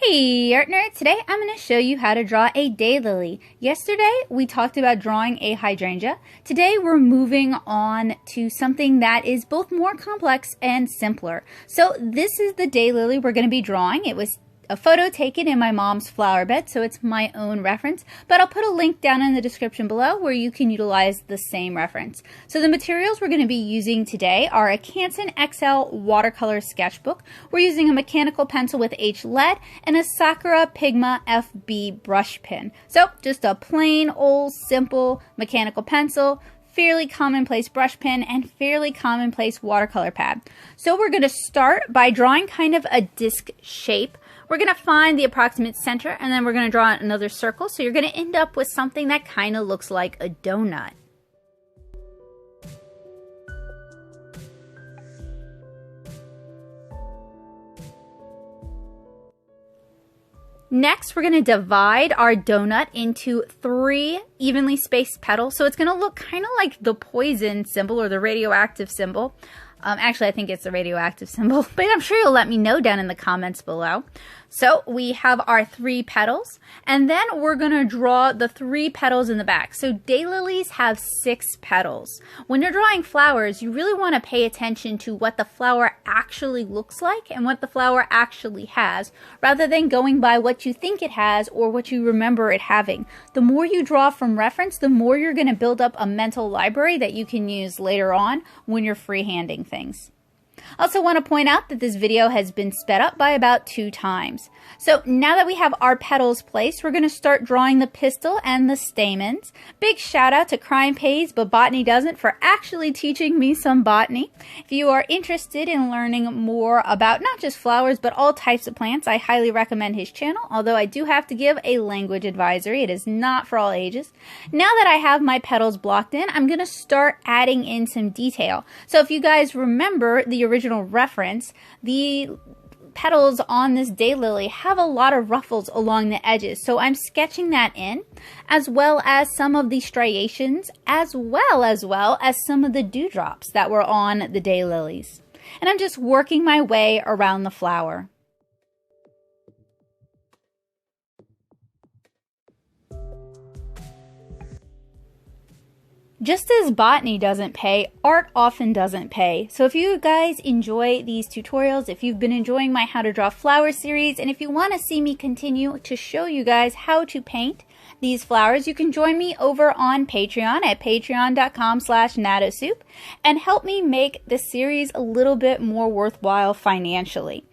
Hey Artnerds, today I'm going to show you how to draw a daylily. Yesterday we talked about drawing a hydrangea. Today we're moving on to something that is both more complex and simpler. So this is the daylily we're going to be drawing. It was a photo taken in my mom's flower bed, so it's my own reference, but I'll put a link down in the description below where you can utilize the same reference. So the materials we're going to be using today are a Canson XL watercolor sketchbook. We're using a mechanical pencil with H lead and a Sakura Pigma FB brush pen. So just a plain old simple mechanical pencil, fairly commonplace brush pen, and fairly commonplace watercolor pad. So we're going to start by drawing kind of a disc shape. We're going to find the approximate center, and then we're going to draw another circle, so you're going to end up with something that kind of looks like a donut. Next, we're going to divide our donut into 3 evenly spaced petals, so it's going to look kind of like the poison symbol or the radioactive symbol. Actually, I think it's the radioactive symbol, but I'm sure you'll let me know down in the comments below. So we have our 3 petals, and then we're going to draw the 3 petals in the back. So daylilies have 6 petals. When you're drawing flowers, you really want to pay attention to what the flower actually looks like and what the flower actually has, rather than going by what you think it has or what you remember it having. The more you draw from reference, the more you're going to build up a mental library that you can use later on when you're freehanding things. I also want to point out that this video has been sped up by about 2 times. So now that we have our petals placed, we're going to start drawing the pistil and the stamens. Big shout out to Crime Pays But Botany Doesn't for actually teaching me some botany. If you are interested in learning more about not just flowers but all types of plants, I highly recommend his channel, although I do have to give a language advisory. It is not for all ages. Now that I have my petals blocked in, I'm going to start adding in some detail. So if you guys remember the original reference, the petals on this daylily have a lot of ruffles along the edges, so I'm sketching that in, as well as some of the striations, as well as some of the dewdrops that were on the daylilies. And I'm just working my way around the flower. Just as botany doesn't pay, art often doesn't pay. So if you guys enjoy these tutorials, if you've been enjoying my How to Draw Flowers series, and if you want to see me continue to show you guys how to paint these flowers, you can join me over on Patreon at patreon.com/natosoup and help me make this series a little bit more worthwhile financially.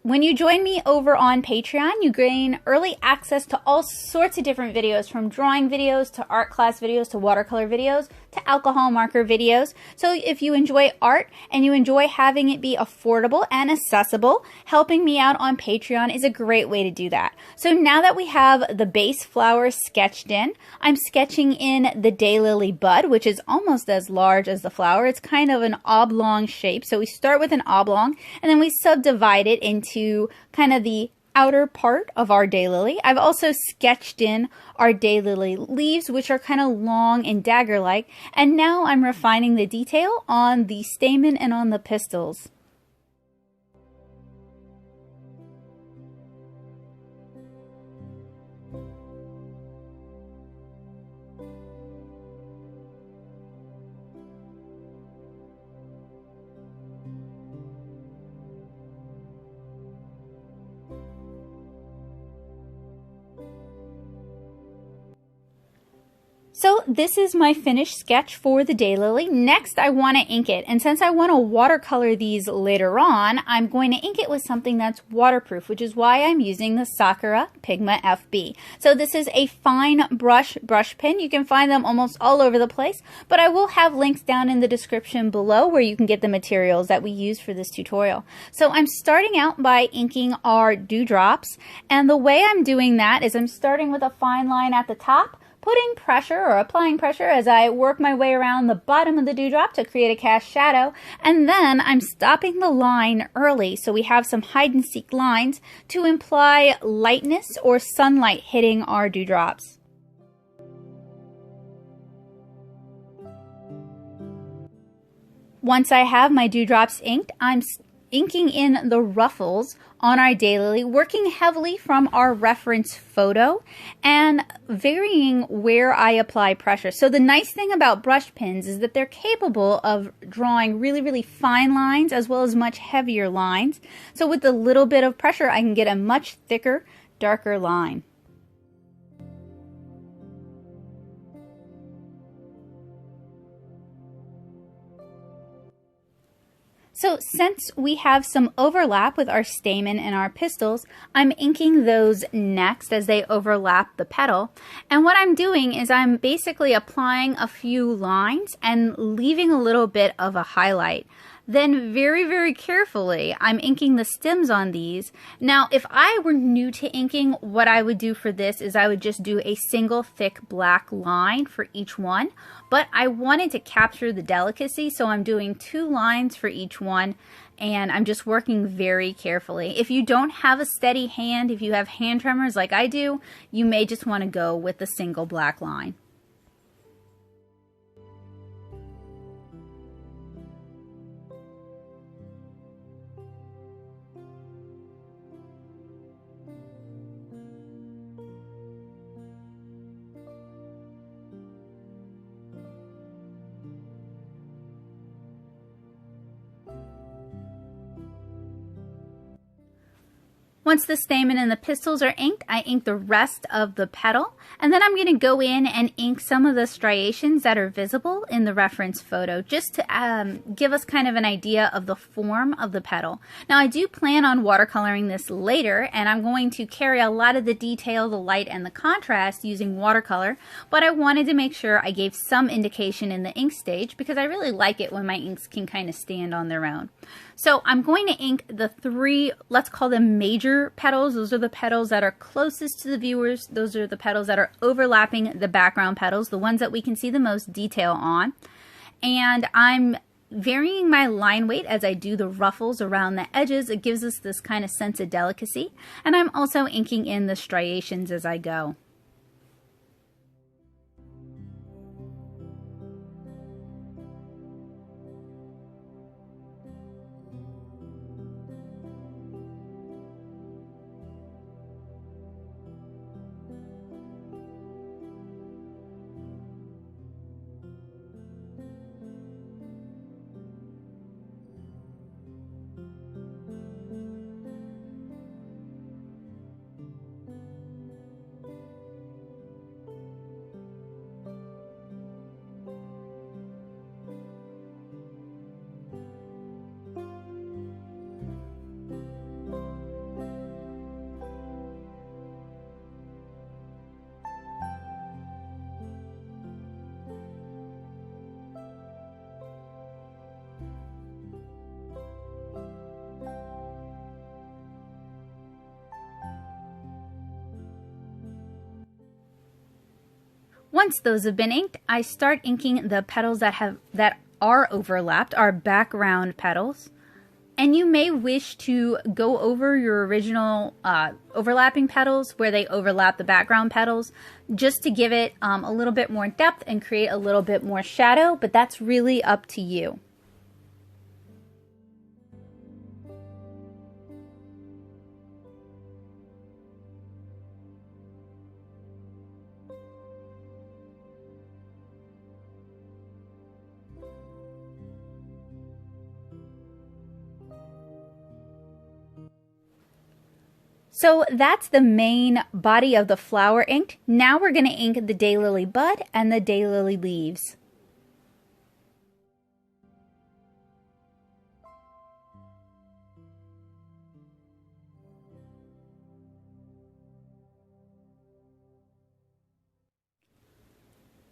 When you join me over on Patreon, you gain early access to all sorts of different videos, from drawing videos to art class videos to watercolor videos to alcohol marker videos. So if you enjoy art and you enjoy having it be affordable and accessible, helping me out on Patreon is a great way to do that. So now that we have the base flowers sketched in, I'm sketching in the daylily bud, which is almost as large as the flower. It's kind of an oblong shape. So we start with an oblong and then we subdivide it into kind of the outer part of our daylily. I've also sketched in our daylily leaves, which are kind of long and dagger-like, and now I'm refining the detail on the stamen and on the pistils. So this is my finished sketch for the daylily. Next, I want to ink it. And since I want to watercolor these later on, I'm going to ink it with something that's waterproof, which is why I'm using the Sakura Pigma FB. So this is a fine brush pen. You can find them almost all over the place, but I will have links down in the description below where you can get the materials that we use for this tutorial. So I'm starting out by inking our dewdrops, and the way I'm doing that is I'm starting with a fine line at the top, putting pressure or applying pressure as I work my way around the bottom of the dewdrop to create a cast shadow, and then I'm stopping the line early so we have some hide and seek lines to imply lightness or sunlight hitting our dewdrops. Once I have my dewdrops inked, I'm inking in the ruffles on our Daylily, working heavily from our reference photo and varying where I apply pressure. So the nice thing about brush pens is that they're capable of drawing really, really fine lines as well as much heavier lines. So with a little bit of pressure, I can get a much thicker, darker line. So since we have some overlap with our stamen and our pistils, I'm inking those next as they overlap the petal. And what I'm doing is I'm basically applying a few lines and leaving a little bit of a highlight. Then very, very carefully, I'm inking the stems on these. Now, if I were new to inking, what I would do for this is I would just do a single thick black line for each one. But I wanted to capture the delicacy, so I'm doing 2 lines for each one, and I'm just working very carefully. If you don't have a steady hand, if you have hand tremors like I do, you may just want to go with a single black line. Once the stamen and the pistils are inked, I ink the rest of the petal, and then I'm going to go in and ink some of the striations that are visible in the reference photo, just to give us kind of an idea of the form of the petal. Now, I do plan on watercoloring this later, and I'm going to carry a lot of the detail, the light, and the contrast using watercolor, but I wanted to make sure I gave some indication in the ink stage because I really like it when my inks can kind of stand on their own. So I'm going to ink the 3, let's call them major petals. Those are the petals that are closest to the viewers. Those are the petals that are overlapping the background petals, the ones that we can see the most detail on. And I'm varying my line weight as I do the ruffles around the edges. It gives us this kind of sense of delicacy. And I'm also inking in the striations as I go. Once those have been inked, I start inking the petals that are overlapped, our background petals. And you may wish to go over your original overlapping petals where they overlap the background petals just to give it a little bit more depth and create a little bit more shadow, but that's really up to you. So that's the main body of the flower inked. Now we're going to ink the Daylily bud and the Daylily leaves.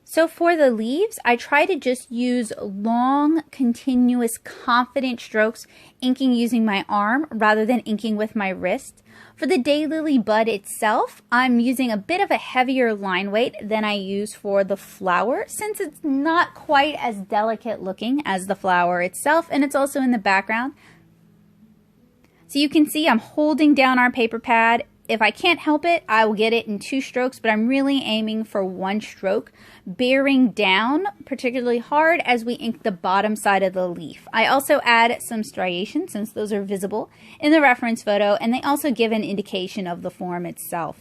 So for the leaves, I try to just use long, continuous, confident strokes, inking using my arm rather than inking with my wrist. For the Daylily bud itself, I'm using a bit of a heavier line weight than I use for the flower, since it's not quite as delicate looking as the flower itself, and it's also in the background. So you can see I'm holding down our paper pad, If I can't help it, I will get it in 2 strokes, but I'm really aiming for 1 stroke, bearing down particularly hard as we ink the bottom side of the leaf. I also add some striations, since those are visible in the reference photo, and they also give an indication of the form itself.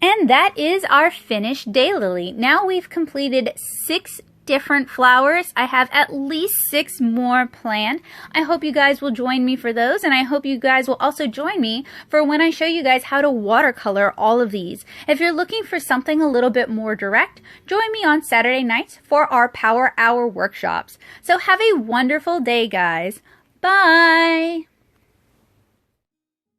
And that is our finished daylily. Now we've completed 6 different flowers. I have at least 6 more planned. I hope you guys will join me for those, and I hope you guys will also join me for when I show you guys how to watercolor all of these. If you're looking for something a little bit more direct, join me on Saturday nights for our Power Hour workshops. So have a wonderful day, guys. Bye!